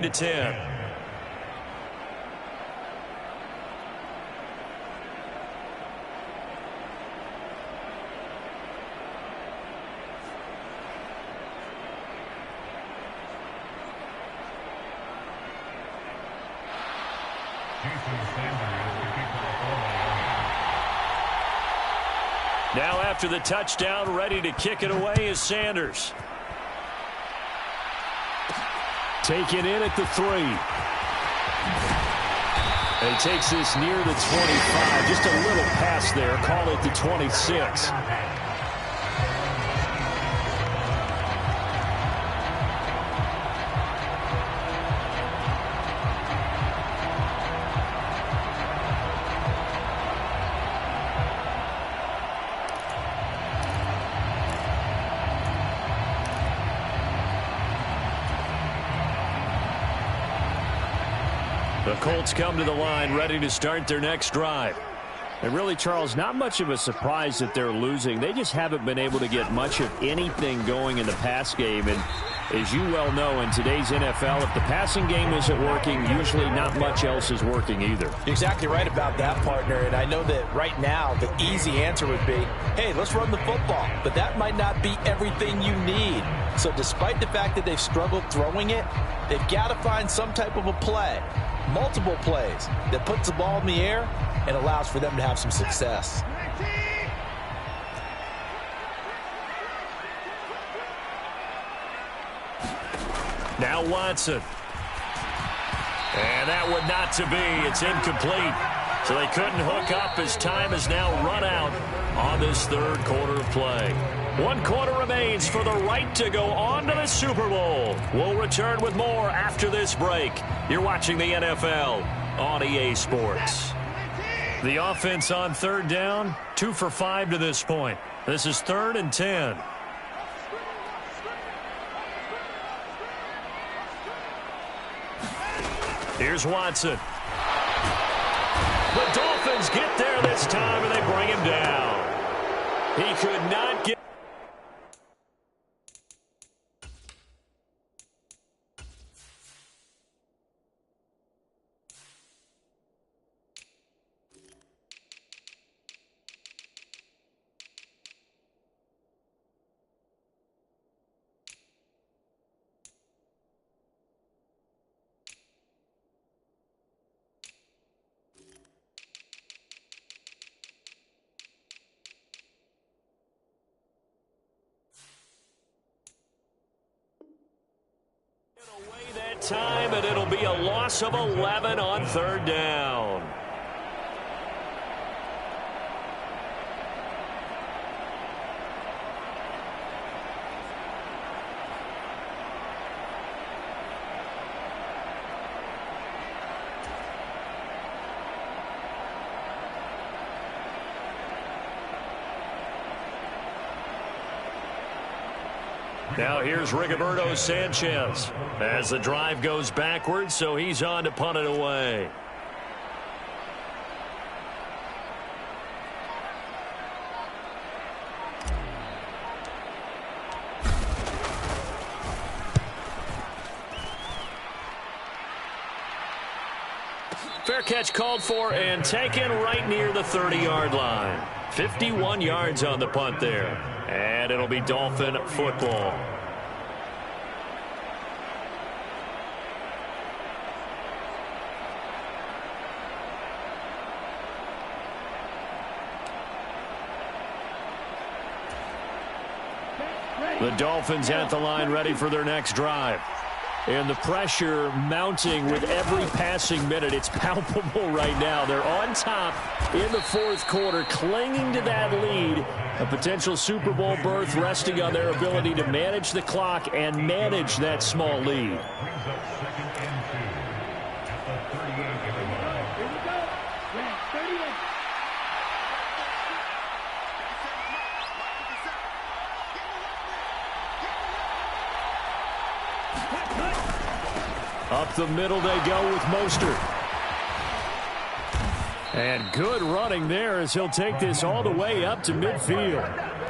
to 10. Now after the touchdown, ready to kick it away is Sanders. Taken in at the 3. And he takes this near the 25. Just a little pass there. Call it the 26. The Colts come to the line ready to start their next drive. And really, Charles, not much of a surprise that they're losing. They just haven't been able to get much of anything going in the pass game. And as you well know, in today's NFL, if the passing game isn't working, usually not much else is working either. You're exactly right about that, partner. And I know that right now the easy answer would be, hey, let's run the football. But that might not be everything you need. So despite the fact that they've struggled throwing it, they've got to find some type of a play, multiple plays, that puts the ball in the air and allows for them to have some success. Now Watson. And that one not to be. It's incomplete. So they couldn't hook up as time has now run out on this third quarter of play. 1 quarter remains for the right to go on to the Super Bowl. We'll return with more after this break. You're watching the NFL on EA Sports. The offense on third down, 2 for 5 to this point. This is 3rd and 10. Here's Watson. The Dolphins get there this time, and they bring him down. He could not get... time, and it'll be a loss of 11 on third down. Now here's Rigoberto Sanchez as the drive goes backwards, so he's on to punt it away. Fair catch called for and taken right near the 30-yard line. 51 yards on the punt there. And it'll be Dolphin football. The Dolphins at the line ready for their next drive. And the pressure mounting with every passing minute. It's palpable right now. They're on top in the fourth quarter, clinging to that lead. A potential Super Bowl berth resting on their ability to manage the clock and manage that small lead. Up the middle they go with Mostert. And good running there as he'll take this all the way up to midfield.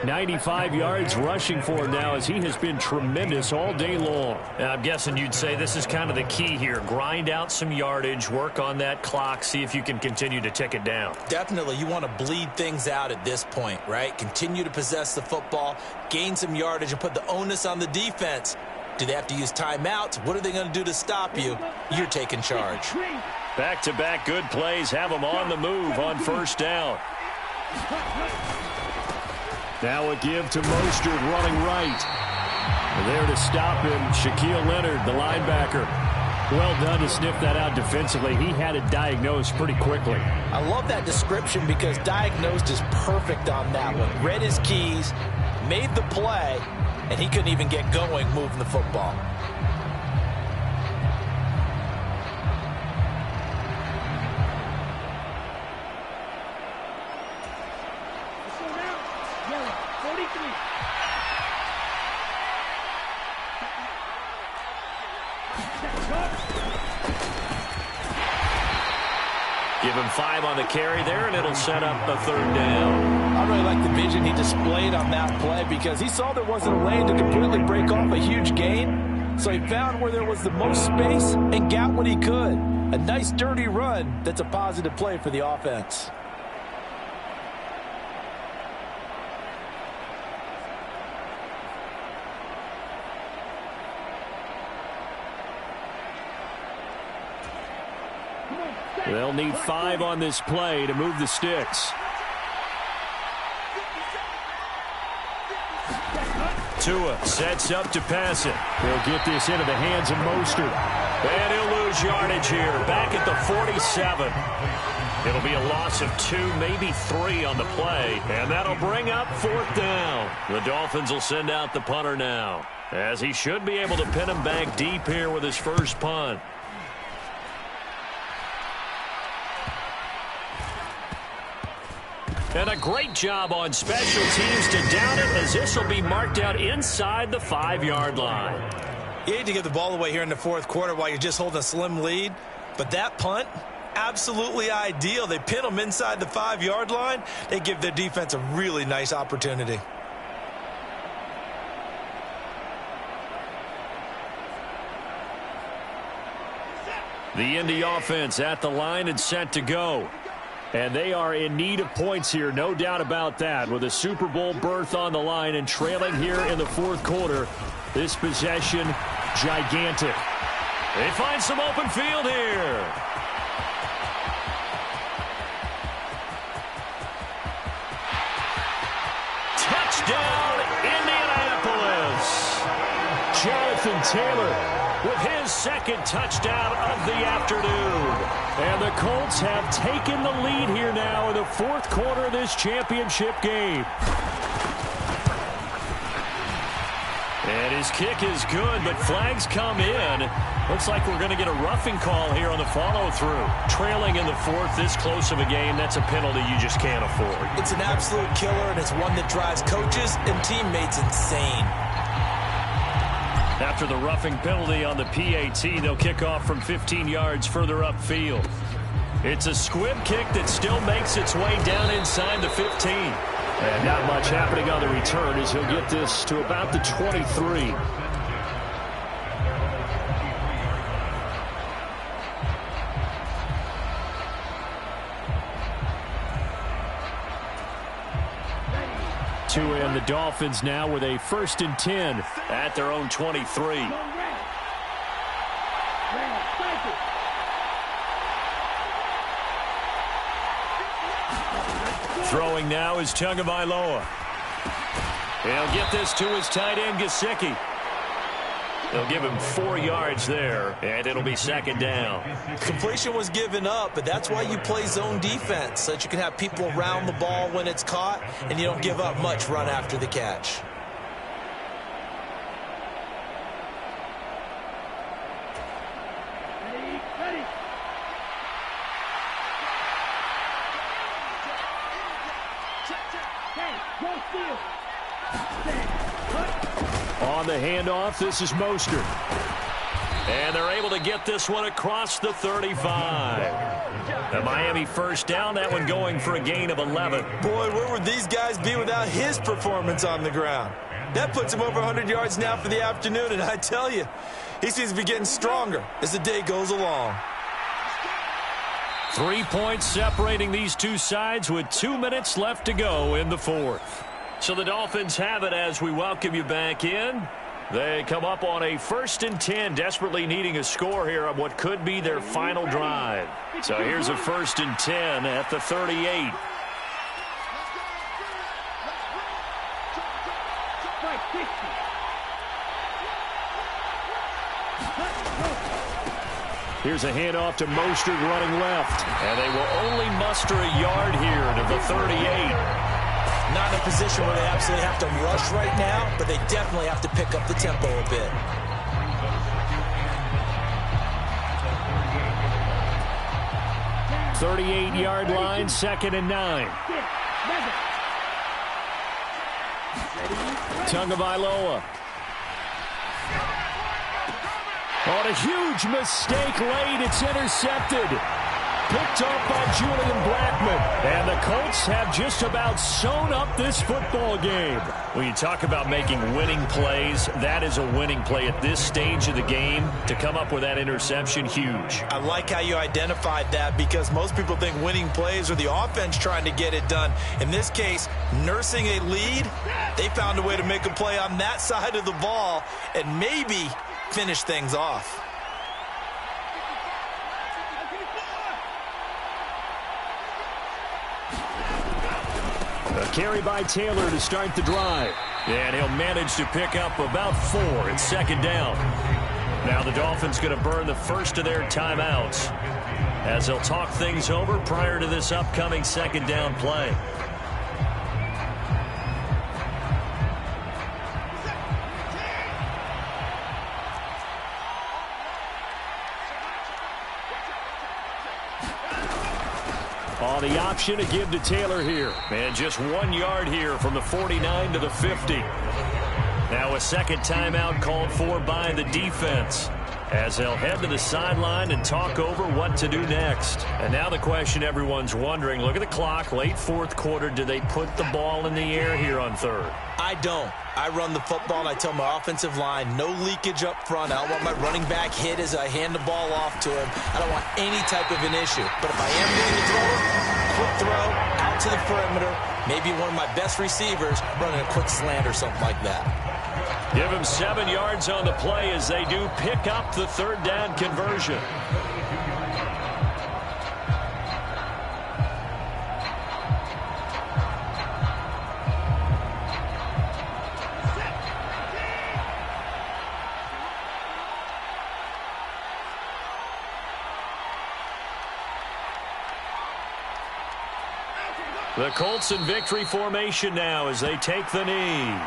95 yards rushing for him now, as he has been tremendous all day long. And I'm guessing you'd say this is kind of the key here. Grind out some yardage, work on that clock, see if you can continue to tick it down. Definitely, you want to bleed things out at this point, right? Continue to possess the football, gain some yardage, and put the onus on the defense. Do they have to use timeouts? What are they going to do to stop you? You're taking charge. Back-to-back good plays have them on the move on first down. Now a give to Mostert running right. There to stop him, Shaquille Leonard, the linebacker. Well done to sniff that out defensively. He had it diagnosed pretty quickly. I love that description because diagnosed is perfect on that one. Read his keys, made the play, and he couldn't even get going moving the football. Give him 5 on the carry there, and it'll set up a third down. I really like the vision he displayed on that play because he saw there wasn't a lane to completely break off a huge gain. So he found where there was the most space and got what he could. A nice, dirty run that's a positive play for the offense. They'll need 5 on this play to move the sticks. Tua sets up to pass it. He'll get this into the hands of Mostert. And he'll lose yardage here, back at the 47. It'll be a loss of 2, maybe 3 on the play, and that'll bring up 4th down. The Dolphins will send out the punter now, as he should be able to pin him back deep here with his first punt. And a great job on special teams to down it, as this will be marked out inside the 5-yard line. You hate to give the ball away here in the fourth quarter while you're just holding a slim lead, but that punt, absolutely ideal. They pin them inside the 5-yard line. They give their defense a really nice opportunity. The Indy offense at the line and set to go. And they are in need of points here, no doubt about that, with a Super Bowl berth on the line and trailing here in the fourth quarter. This possession, gigantic. They find some open field here. Touchdown, Indianapolis. Jonathan Taylor with his second touchdown of the afternoon. And the Colts have taken the lead here now in the fourth quarter of this championship game. And his kick is good, but flags come in. Looks like we're going to get a roughing call here on the follow-through. Trailing in the fourth, this close of a game, that's a penalty you just can't afford. It's an absolute killer, and it's one that drives coaches and teammates insane. After the roughing penalty on the PAT, they'll kick off from 15 yards further upfield. It's a squib kick that still makes its way down inside the 15. And not much happening on the return as he'll get this to about the 23. And the Dolphins now with a 1st and 10 at their own 23. Throwing now is Tagovailoa. He'll get this to his tight end, Gesicki. They'll give him 4 yards there, and it'll be 2nd down. Completion was given up, but that's why you play zone defense, so that you can have people around the ball when it's caught, and you don't give up much run after the catch. On the handoff, this is Mostert. And they're able to get this one across the 35. The Miami first down, that one going for a gain of 11. Boy, where would these guys be without his performance on the ground? That puts him over 100 yards now for the afternoon, and I tell you, he seems to be getting stronger as the day goes along. 3 points separating these two sides with 2 minutes left to go in the fourth. So the Dolphins have it as we welcome you back in. They come up on a 1st and 10, desperately needing a score here on what could be their final drive. So here's a 1st and 10 at the 38. Here's a handoff to Mostert running left. And they will only muster a yard here to the 38. Not in a position where they absolutely have to rush right now, but they definitely have to pick up the tempo a bit. .38-yard line, 2nd and 9. Tagovailoa. On a huge mistake late, it's intercepted. Picked up by Julian Blackmon. And the Colts have just about sewn up this football game. When you talk about making winning plays, that is a winning play at this stage of the game. To come up with that interception, huge. I like how you identified that because most people think winning plays are the offense trying to get it done. In this case, nursing a lead, they found a way to make a play on that side of the ball and maybe finish things off. A carry by Taylor to start the drive. And he'll manage to pick up about 4 at 2nd down. Now the Dolphins going to burn the first of their timeouts as they'll talk things over prior to this upcoming 2nd down play. On the option to give to Taylor here. And just 1 yard here from the 49 to the 50. Now a second timeout called for by the defense as they'll head to the sideline and talk over what to do next. And now the question everyone's wondering, look at the clock, late 4th quarter, do they put the ball in the air here on 3rd? I don't. I run the football and I tell my offensive line, no leakage up front. I don't want my running back hit as I hand the ball off to him. I don't want any type of an issue. But if I am going to throw it, quick throw, out to the perimeter, maybe one of my best receivers running a quick slant or something like that. Give him 7 yards on the play as they do pick up the 3rd down conversion. The Colts in victory formation now as they take the knee.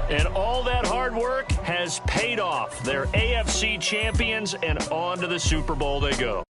And all that hard work has paid off. They're AFC champions, and on to the Super Bowl they go.